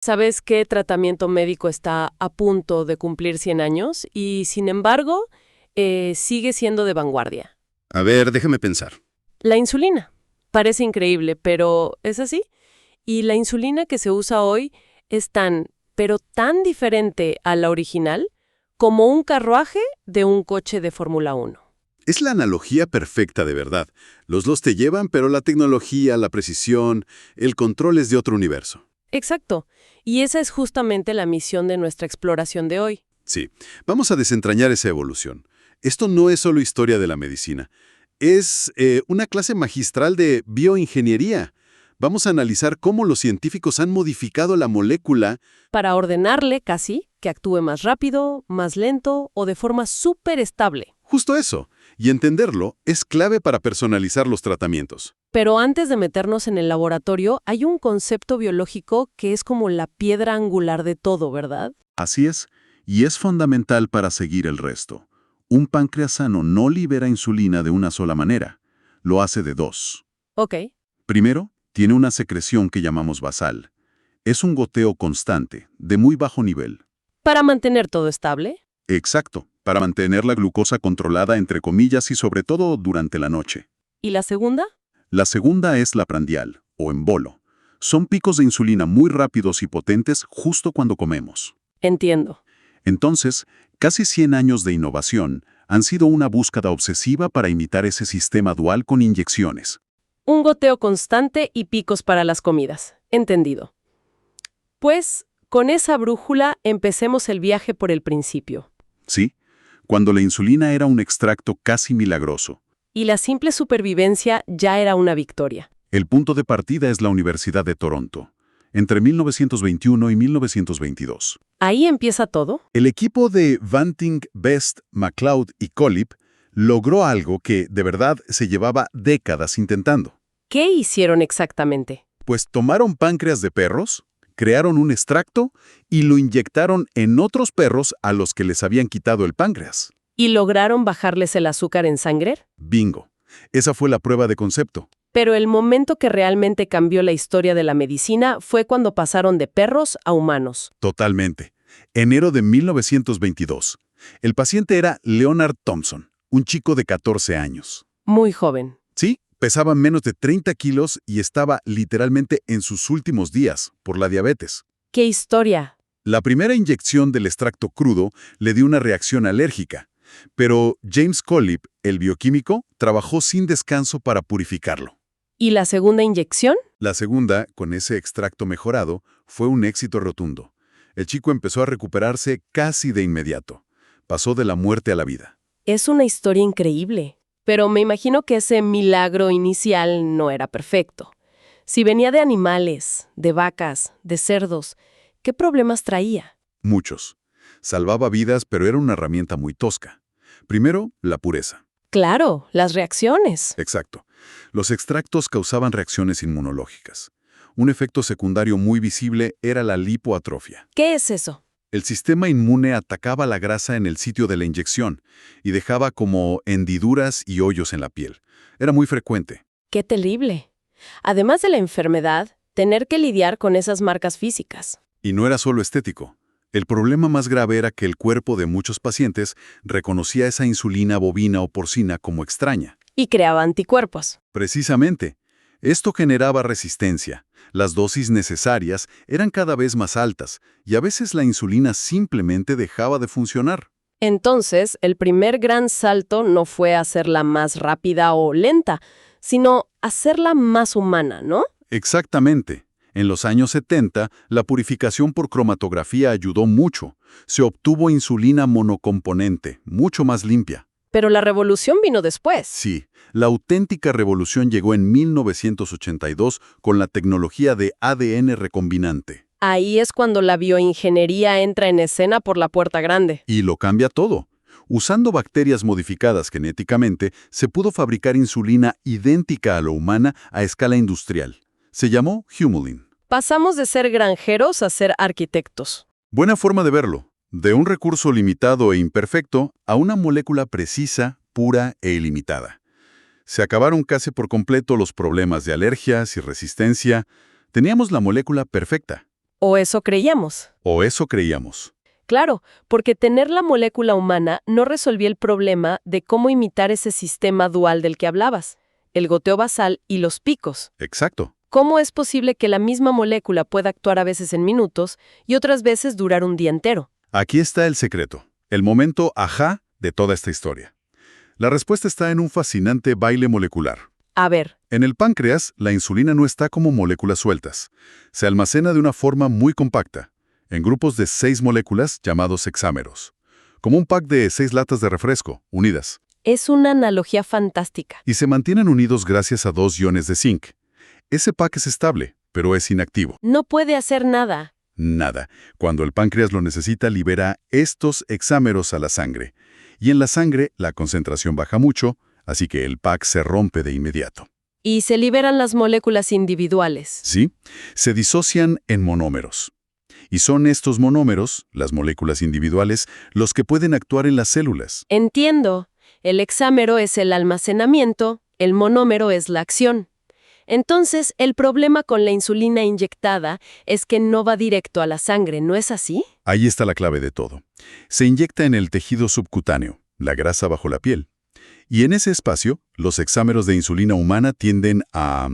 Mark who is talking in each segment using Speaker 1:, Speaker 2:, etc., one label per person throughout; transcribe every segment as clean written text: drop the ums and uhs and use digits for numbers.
Speaker 1: ¿Sabes qué tratamiento médico está a punto de cumplir 100 años y, sin embargo, sigue siendo de vanguardia?
Speaker 2: A ver, déjame pensar.
Speaker 1: La insulina. Parece increíble, pero ¿es así? Y la insulina que se usa hoy es tan, pero tan diferente a la original como un carruaje de un coche de Fórmula 1.
Speaker 2: Es la analogía perfecta de verdad. Los dos te llevan, pero la tecnología, la precisión, el control es de otro universo.
Speaker 1: Exacto. Y esa es justamente la misión de nuestra exploración de hoy.
Speaker 2: Sí, vamos a desentrañar esa evolución. Esto no es solo historia de la medicina. Es una clase magistral de bioingeniería. Vamos a analizar cómo los científicos han modificado la molécula.
Speaker 1: Para ordenarle casi que actúe más rápido, más lento o de forma súper estable.
Speaker 2: Justo eso. Y entenderlo es clave para personalizar los tratamientos.
Speaker 1: Pero antes de meternos en el laboratorio, hay un concepto biológico que es como la piedra angular de todo, ¿verdad?
Speaker 3: Así es, y es fundamental para seguir el resto. Un páncreas sano no libera insulina de una sola manera, lo hace de dos.
Speaker 1: Ok.
Speaker 3: Primero, tiene una secreción que llamamos basal. Es un goteo constante, de muy bajo nivel.
Speaker 1: ¿Para mantener todo estable?
Speaker 3: Exacto, para mantener la glucosa controlada entre comillas y sobre todo durante la noche.
Speaker 1: ¿Y la segunda?
Speaker 3: La segunda es la prandial, o embolo. Son picos de insulina muy rápidos y potentes justo cuando comemos.
Speaker 1: Entiendo.
Speaker 3: Entonces, casi 100 años de innovación han sido una búsqueda obsesiva para imitar ese sistema dual con inyecciones.
Speaker 1: Un goteo constante y picos para las comidas. Entendido. Pues, con esa brújula empecemos el viaje por el principio.
Speaker 3: ¿Sí? Cuando la insulina era un extracto casi milagroso.
Speaker 1: Y la simple supervivencia ya era una victoria.
Speaker 3: El punto de partida es la Universidad de Toronto, entre 1921 y 1922.
Speaker 1: ¿Ahí empieza todo?
Speaker 3: El equipo de Banting, Best, MacLeod y Collip logró algo que, de verdad, se llevaba décadas intentando.
Speaker 1: ¿Qué hicieron exactamente?
Speaker 3: Pues tomaron páncreas de perros, crearon un extracto y lo inyectaron en otros perros a los que les habían quitado el páncreas.
Speaker 1: ¿Y lograron bajarles el azúcar en sangre?
Speaker 3: Bingo. Esa fue la prueba de concepto.
Speaker 1: Pero el momento que realmente cambió la historia de la medicina fue cuando pasaron de perros a humanos.
Speaker 3: Totalmente. Enero de 1922. El paciente era Leonard Thompson, un chico de 14 años.
Speaker 1: Muy joven.
Speaker 3: Sí, pesaba menos de 30 kilos y estaba literalmente en sus últimos días por la diabetes.
Speaker 1: ¡Qué historia!
Speaker 3: La primera inyección del extracto crudo le dio una reacción alérgica, pero James Collip, el bioquímico, trabajó sin descanso para purificarlo.
Speaker 1: ¿Y la segunda inyección?
Speaker 3: La segunda, con ese extracto mejorado, fue un éxito rotundo. El chico empezó a recuperarse casi de inmediato. Pasó de la muerte a la vida.
Speaker 1: Es una historia increíble. Pero me imagino que ese milagro inicial no era perfecto. Si venía de animales, de vacas, de cerdos, ¿qué problemas traía?
Speaker 3: Muchos. Salvaba vidas, pero era una herramienta muy tosca. Primero, la pureza.
Speaker 1: Claro, las reacciones.
Speaker 3: Exacto. Los extractos causaban reacciones inmunológicas. Un efecto secundario muy visible era la lipoatrofia.
Speaker 1: ¿Qué es eso?
Speaker 3: El sistema inmune atacaba la grasa en el sitio de la inyección y dejaba como hendiduras y hoyos en la piel. Era muy frecuente.
Speaker 1: ¡Qué terrible! Además de la enfermedad, tener que lidiar con esas marcas físicas.
Speaker 3: Y no era solo estético. El problema más grave era que el cuerpo de muchos pacientes reconocía esa insulina bovina o porcina como extraña.
Speaker 1: Y creaba anticuerpos.
Speaker 3: Precisamente. Esto generaba resistencia. Las dosis necesarias eran cada vez más altas y a veces la insulina simplemente dejaba de funcionar.
Speaker 1: Entonces, el primer gran salto no fue hacerla más rápida o lenta, sino hacerla más humana, ¿no?
Speaker 3: Exactamente. En los años 70, la purificación por cromatografía ayudó mucho. Se obtuvo insulina monocomponente, mucho más limpia.
Speaker 1: Pero la revolución vino después.
Speaker 3: Sí, la auténtica revolución llegó en 1982 con la tecnología de ADN recombinante.
Speaker 1: Ahí es cuando la bioingeniería entra en escena por la puerta grande.
Speaker 3: Y lo cambia todo. Usando bacterias modificadas genéticamente, se pudo fabricar insulina idéntica a la humana a escala industrial. Se llamó Humulin.
Speaker 1: Pasamos de ser granjeros a ser arquitectos.
Speaker 3: Buena forma de verlo. De un recurso limitado e imperfecto a una molécula precisa, pura e ilimitada. Se acabaron casi por completo los problemas de alergias y resistencia. Teníamos la molécula perfecta.
Speaker 1: O eso creíamos.
Speaker 3: O eso creíamos.
Speaker 1: Claro, porque tener la molécula humana no resolvía el problema de cómo imitar ese sistema dual del que hablabas, el goteo basal y los picos.
Speaker 3: Exacto.
Speaker 1: ¿Cómo es posible que la misma molécula pueda actuar a veces en minutos y otras veces durar un día entero?
Speaker 3: Aquí está el secreto, el momento ajá de toda esta historia. La respuesta está en un fascinante baile molecular.
Speaker 1: A ver,
Speaker 3: En el páncreas, la insulina no está como moléculas sueltas. Se almacena de una forma muy compacta, en grupos de 6 moléculas llamados hexámeros, como un pack de 6 latas de refresco, unidas.
Speaker 1: es una analogía fantástica.
Speaker 3: Y se mantienen unidos gracias a 2 iones de zinc. Ese pack es estable, pero es inactivo.
Speaker 1: No puede hacer nada.
Speaker 3: Nada. Cuando el páncreas lo necesita, libera estos hexámeros a la sangre. Y en la sangre, la concentración baja mucho, así que el pack se rompe de inmediato.
Speaker 1: Y se liberan las moléculas individuales.
Speaker 3: ¿Sí? Se disocian en monómeros. Y son estos monómeros, las moléculas individuales, los que pueden actuar en las células.
Speaker 1: Entiendo. El hexámero es el almacenamiento, el monómero es la acción. Entonces, el problema con la insulina inyectada es que no va directo a la sangre, ¿no es así?
Speaker 3: Ahí está la clave de todo. Se inyecta en el tejido subcutáneo, la grasa bajo la piel. Y en ese espacio, los hexámeros de insulina humana tienden a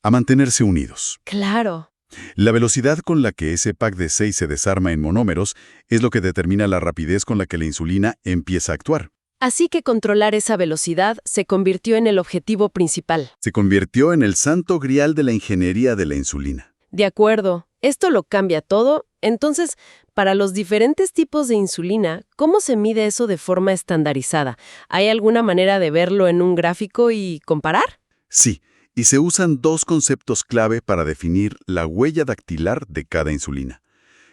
Speaker 3: mantenerse unidos.
Speaker 1: Claro.
Speaker 3: La velocidad con la que ese pack de 6 se desarma en monómeros es lo que determina la rapidez con la que la insulina empieza a actuar.
Speaker 1: Así que controlar esa velocidad se convirtió en el objetivo principal.
Speaker 3: Se convirtió en el santo grial de la ingeniería de la insulina.
Speaker 1: De acuerdo, esto lo cambia todo. Entonces, para los diferentes tipos de insulina, ¿cómo se mide eso de forma estandarizada? ¿Hay alguna manera de verlo en un gráfico y comparar?
Speaker 3: Sí, y se usan 2 conceptos clave para definir la huella dactilar de cada insulina.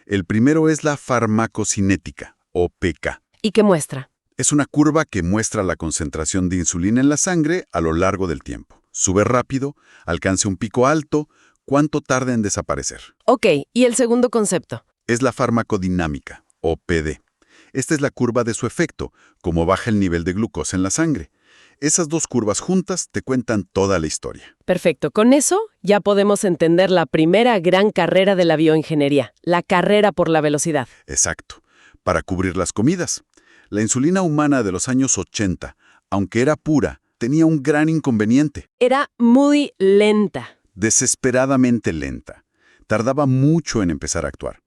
Speaker 3: El primero es la farmacocinética, o pK.
Speaker 1: ¿Y qué muestra?
Speaker 3: Es una curva que muestra la concentración de insulina en la sangre a lo largo del tiempo. Sube rápido, alcanza un pico alto, ¿cuánto tarda en desaparecer?
Speaker 1: Ok, ¿y el segundo concepto?
Speaker 3: Es la farmacodinámica, o PD. Esta es la curva de su efecto, cómo baja el nivel de glucosa en la sangre. Esas 2 curvas juntas te cuentan toda la historia.
Speaker 1: Perfecto, con eso ya podemos entender la primera gran carrera de la bioingeniería, la carrera por la velocidad.
Speaker 3: Exacto. Para cubrir las comidas. La insulina humana de los años 80, aunque era pura, tenía un gran inconveniente.
Speaker 1: Era muy lenta.
Speaker 3: Desesperadamente lenta. Tardaba mucho en empezar a actuar.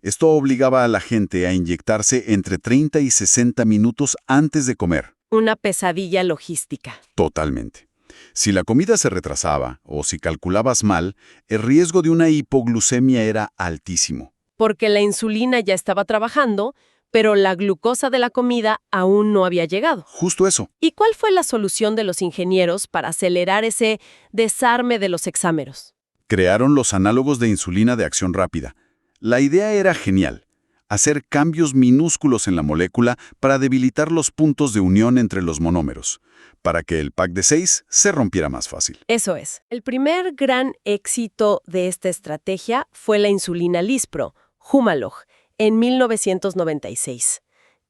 Speaker 3: Esto obligaba a la gente a inyectarse entre 30 y 60 minutos antes de comer.
Speaker 1: Una pesadilla logística.
Speaker 3: Totalmente. Si la comida se retrasaba o si calculabas mal, el riesgo de una hipoglucemia era altísimo.
Speaker 1: Porque la insulina ya estaba trabajando, pero la glucosa de la comida aún no había llegado.
Speaker 3: Justo eso.
Speaker 1: ¿Y cuál fue la solución de los ingenieros para acelerar ese desarme de los hexámeros?
Speaker 3: Crearon los análogos de insulina de acción rápida. La idea era genial. Hacer cambios minúsculos en la molécula para debilitar los puntos de unión entre los monómeros, para que el pack de 6 se rompiera más fácil.
Speaker 1: Eso es. El primer gran éxito de esta estrategia fue la insulina Lispro, Humalog, en 1996.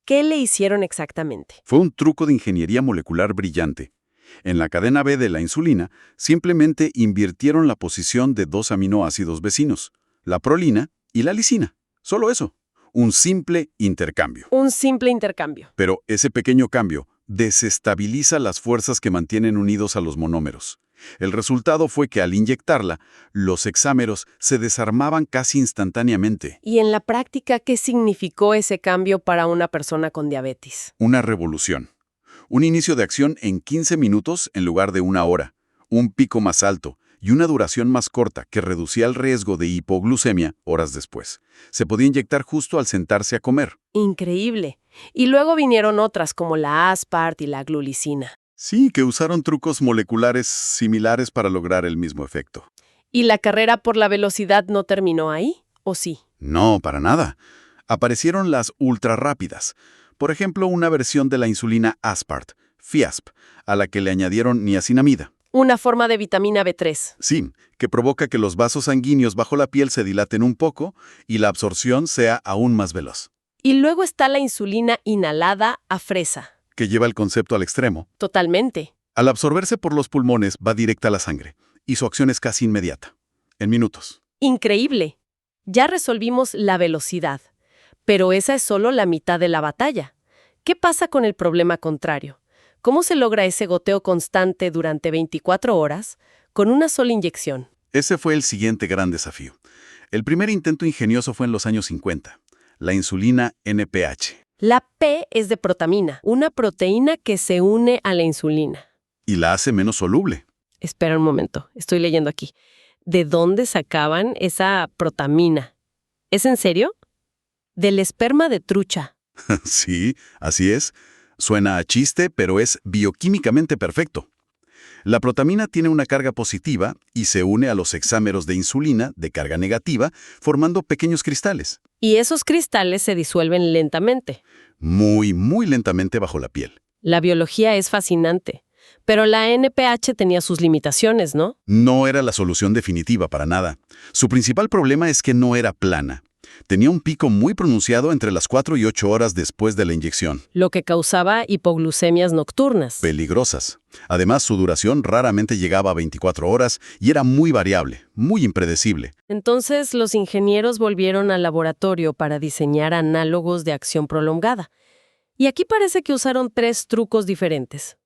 Speaker 1: ¿Qué le hicieron exactamente?
Speaker 3: Fue un truco de ingeniería molecular brillante. En la cadena B de la insulina, simplemente invirtieron la posición de 2 aminoácidos vecinos, la prolina y la lisina. Solo eso. Un simple intercambio.
Speaker 1: Un simple intercambio.
Speaker 3: Pero ese pequeño cambio desestabiliza las fuerzas que mantienen unidos a los monómeros. El resultado fue que al inyectarla, los hexámeros se desarmaban casi instantáneamente.
Speaker 1: ¿Y en la práctica qué significó ese cambio para una persona con diabetes?
Speaker 3: Una revolución. Un inicio de acción en 15 minutos en lugar de 1 hora. Un pico más alto y una duración más corta que reducía el riesgo de hipoglucemia horas después. Se podía inyectar justo al sentarse a comer.
Speaker 1: Increíble. Y luego vinieron otras como la Aspart y la glulicina.
Speaker 3: Sí, que usaron trucos moleculares similares para lograr el mismo efecto.
Speaker 1: ¿Y la carrera por la velocidad no terminó ahí? ¿O sí?
Speaker 3: No, para nada. Aparecieron las ultrarrápidas. Por ejemplo, una versión de la insulina Aspart, Fiasp, a la que le añadieron niacinamida.
Speaker 1: Una forma de vitamina B3.
Speaker 3: Sí, que provoca que los vasos sanguíneos bajo la piel se dilaten un poco y la absorción sea aún más veloz.
Speaker 1: Y luego está la insulina inhalada a fresa.
Speaker 3: Que lleva el concepto al extremo.
Speaker 1: Totalmente.
Speaker 3: Al absorberse por los pulmones va directa a la sangre y su acción es casi inmediata, en minutos.
Speaker 1: Increíble. Ya resolvimos la velocidad, pero esa es solo la mitad de la batalla. ¿Qué pasa con el problema contrario? ¿Cómo se logra ese goteo constante durante 24 horas con una sola inyección?
Speaker 3: Ese fue el siguiente gran desafío. El primer intento ingenioso fue en los años 50, la insulina NPH.
Speaker 1: La P es de protamina, una proteína que se une a la insulina.
Speaker 3: Y la hace menos soluble.
Speaker 1: Espera un momento, estoy leyendo aquí. ¿De dónde sacaban esa protamina? ¿Es en serio? Del esperma de trucha.
Speaker 3: Sí, así es. Suena a chiste, pero es bioquímicamente perfecto. La protamina tiene una carga positiva y se une a los hexámeros de insulina de carga negativa, formando pequeños cristales.
Speaker 1: Y esos cristales se disuelven lentamente.
Speaker 3: Muy, muy lentamente bajo la piel.
Speaker 1: La biología es fascinante. Pero la NPH tenía sus limitaciones, ¿no?
Speaker 3: No era la solución definitiva para nada. Su principal problema es que no era plana. Tenía un pico muy pronunciado entre las 4 y 8 horas después de la inyección.
Speaker 1: Lo que causaba hipoglucemias nocturnas.
Speaker 3: Peligrosas. Además, su duración raramente llegaba a 24 horas y era muy variable, muy impredecible.
Speaker 1: Entonces, los ingenieros volvieron al laboratorio para diseñar análogos de acción prolongada. Y aquí parece que usaron 3 trucos diferentes.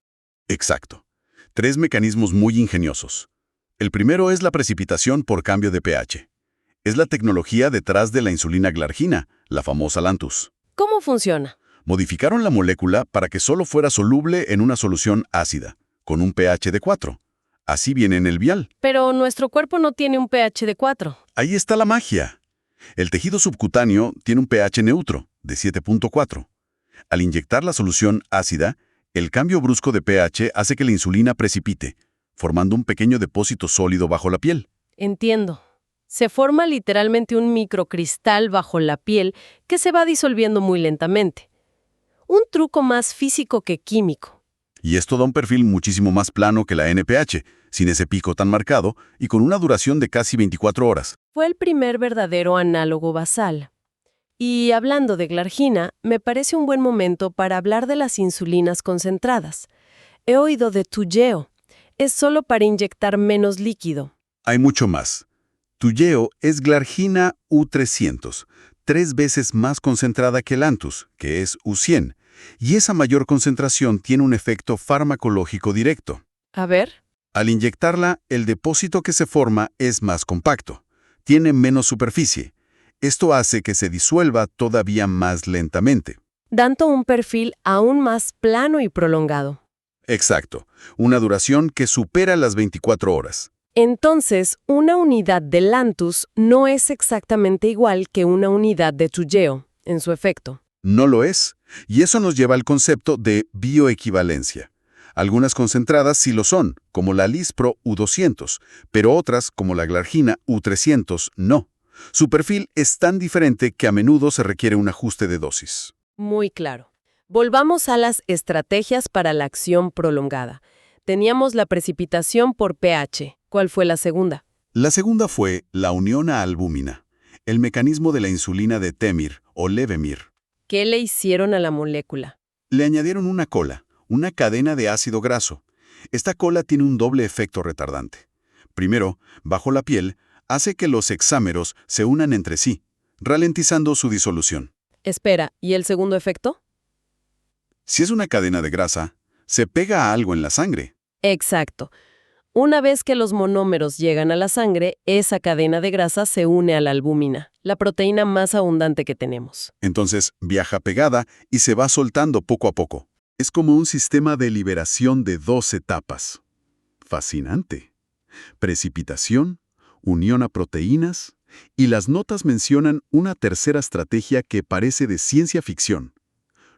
Speaker 3: Exacto. 3 mecanismos muy ingeniosos. El primero es la precipitación por cambio de pH. Es la tecnología detrás de la insulina glargina, la famosa Lantus.
Speaker 1: ¿Cómo funciona?
Speaker 3: Modificaron la molécula para que solo fuera soluble en una solución ácida, con un pH de 4. Así viene en el vial.
Speaker 1: Pero nuestro cuerpo no tiene un pH de 4.
Speaker 3: Ahí está la magia. El tejido subcutáneo tiene un pH neutro, de 7.4. Al inyectar la solución ácida, el cambio brusco de pH hace que la insulina precipite, formando un pequeño depósito sólido bajo la piel.
Speaker 1: Entiendo. Se forma literalmente un microcristal bajo la piel que se va disolviendo muy lentamente. Un truco más físico que químico.
Speaker 3: Y esto da un perfil muchísimo más plano que la NPH, sin ese pico tan marcado y con una duración de casi 24 horas.
Speaker 1: Fue el primer verdadero análogo basal. Y hablando de glargina, me parece un buen momento para hablar de las insulinas concentradas. He oído de Toujeo. Es solo para inyectar menos líquido.
Speaker 3: Hay mucho más. Toujeo es glargina U300, 3 veces más concentrada que Lantus, que es U100, y esa mayor concentración tiene un efecto farmacológico directo.
Speaker 1: A ver.
Speaker 3: Al inyectarla, el depósito que se forma es más compacto, tiene menos superficie. Esto hace que se disuelva todavía más lentamente.
Speaker 1: Dando un perfil aún más plano y prolongado.
Speaker 3: Exacto, una duración que supera las 24 horas.
Speaker 1: Entonces, una unidad de Lantus no es exactamente igual que una unidad de Toujeo, en su efecto.
Speaker 3: No lo es, y eso nos lleva al concepto de bioequivalencia. Algunas concentradas sí lo son, como la Lispro U200, pero otras, como la glargina U300, no. Su perfil es tan diferente que a menudo se requiere un ajuste de dosis.
Speaker 1: Muy claro. Volvamos a las estrategias para la acción prolongada. Teníamos la precipitación por pH. ¿Cuál fue la segunda?
Speaker 3: La segunda fue la unión a albúmina, el mecanismo de la insulina de Temir o Levemir.
Speaker 1: ¿Qué le hicieron a la molécula?
Speaker 3: Le añadieron una cola, una cadena de ácido graso. Esta cola tiene un doble efecto retardante. Primero, bajo la piel, hace que los hexámeros se unan entre sí, ralentizando su disolución.
Speaker 1: Espera, ¿y el segundo efecto?
Speaker 3: Si es una cadena de grasa, se pega a algo en la sangre.
Speaker 1: Exacto. Una vez que los monómeros llegan a la sangre, esa cadena de grasa se une a la albúmina, la proteína más abundante que tenemos.
Speaker 3: Entonces viaja pegada y se va soltando poco a poco. Es como un sistema de liberación de 2 etapas. Fascinante. Precipitación, unión a proteínas, y las notas mencionan una tercera estrategia que parece de ciencia ficción: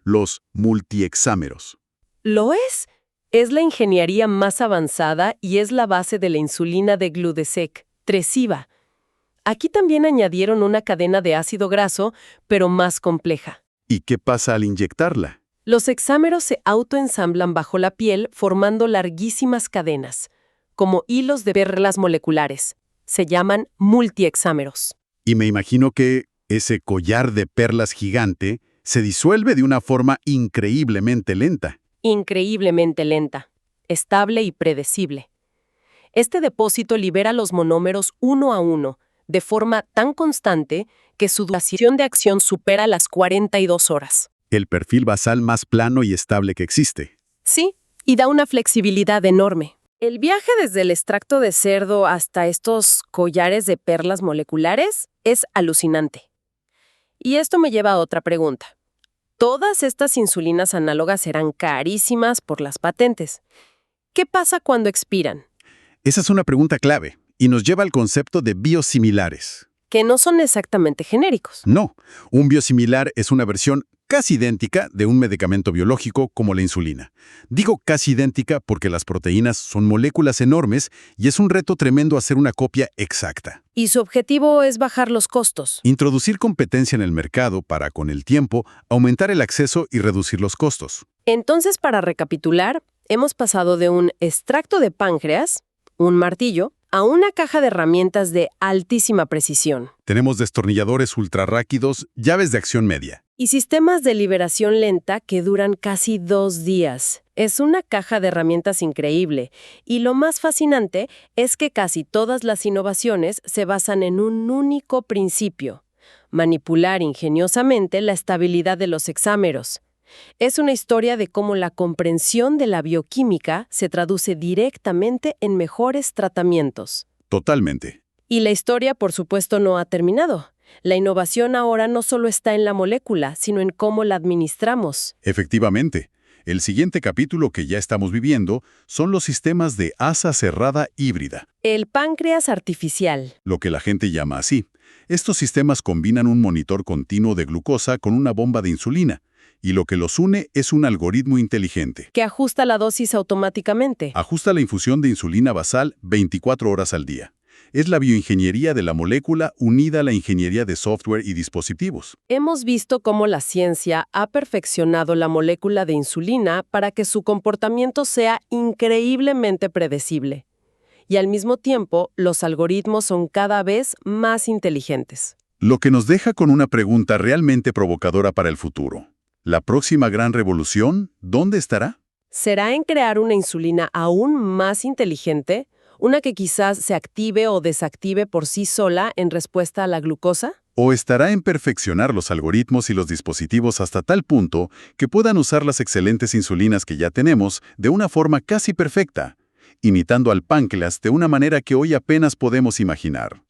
Speaker 3: los multihexámeros.
Speaker 1: ¿Lo es? Es la ingeniería más avanzada y es la base de la insulina de Gludesec, Tresiba. Aquí también añadieron una cadena de ácido graso, pero más compleja.
Speaker 3: ¿Y qué pasa al inyectarla?
Speaker 1: Los hexámeros se autoensamblan bajo la piel formando larguísimas cadenas, como hilos de perlas moleculares. Se llaman multihexámeros.
Speaker 3: Y me imagino que ese collar de perlas gigante se disuelve de una forma increíblemente lenta.
Speaker 1: Increíblemente lenta, estable y predecible. Este depósito libera los monómeros uno a uno, de forma tan constante que su duración de acción supera las 42 horas.
Speaker 2: El perfil basal más plano y estable que existe.
Speaker 1: Sí, y da una flexibilidad enorme. El viaje desde el extracto de cerdo hasta estos collares de perlas moleculares es alucinante. Y esto me lleva a otra pregunta. Todas estas insulinas análogas serán carísimas por las patentes. ¿Qué pasa cuando expiran?
Speaker 2: Esa es una pregunta clave y nos lleva al concepto de biosimilares.
Speaker 1: Que no son exactamente genéricos.
Speaker 2: No, un biosimilar es una versión casi idéntica de un medicamento biológico como la insulina. Digo casi idéntica porque las proteínas son moléculas enormes y es un reto tremendo hacer una copia exacta.
Speaker 1: Y su objetivo es bajar los costos.
Speaker 2: Introducir competencia en el mercado para, con el tiempo, aumentar el acceso y reducir los costos.
Speaker 1: Entonces, para recapitular, hemos pasado de un extracto de páncreas, un martillo, a una caja de herramientas de altísima precisión.
Speaker 2: Tenemos destornilladores ultrarrápidos, llaves de acción media.
Speaker 1: Y sistemas de liberación lenta que duran casi 2 días. Es una caja de herramientas increíble. Y lo más fascinante es que casi todas las innovaciones se basan en un único principio: manipular ingeniosamente la estabilidad de los hexámeros. Es una historia de cómo la comprensión de la bioquímica se traduce directamente en mejores tratamientos.
Speaker 2: Totalmente.
Speaker 1: Y la historia, por supuesto, no ha terminado. La innovación ahora no solo está en la molécula, sino en cómo la administramos.
Speaker 2: Efectivamente. El siguiente capítulo que ya estamos viviendo son los sistemas de asa cerrada híbrida,
Speaker 1: El páncreas artificial.
Speaker 2: lo que la gente llama así. Estos sistemas combinan un monitor continuo de glucosa con una bomba de insulina, y lo que los une es un algoritmo inteligente.
Speaker 1: Que ajusta la dosis automáticamente.
Speaker 2: Ajusta la infusión de insulina basal 24 horas al día. Es la bioingeniería de la molécula unida a la ingeniería de software y dispositivos.
Speaker 1: Hemos visto cómo la ciencia ha perfeccionado la molécula de insulina para que su comportamiento sea increíblemente predecible. Y al mismo tiempo, los algoritmos son cada vez más inteligentes.
Speaker 2: Lo que nos deja con una pregunta realmente provocadora para el futuro. ¿La próxima gran revolución dónde estará?
Speaker 1: ¿Será en crear una insulina aún más inteligente? ¿Una que quizás se active o desactive por sí sola en respuesta a la glucosa?
Speaker 2: ¿O estará en perfeccionar los algoritmos y los dispositivos hasta tal punto que puedan usar las excelentes insulinas que ya tenemos de una forma casi perfecta, imitando al páncreas de una manera que hoy apenas podemos imaginar?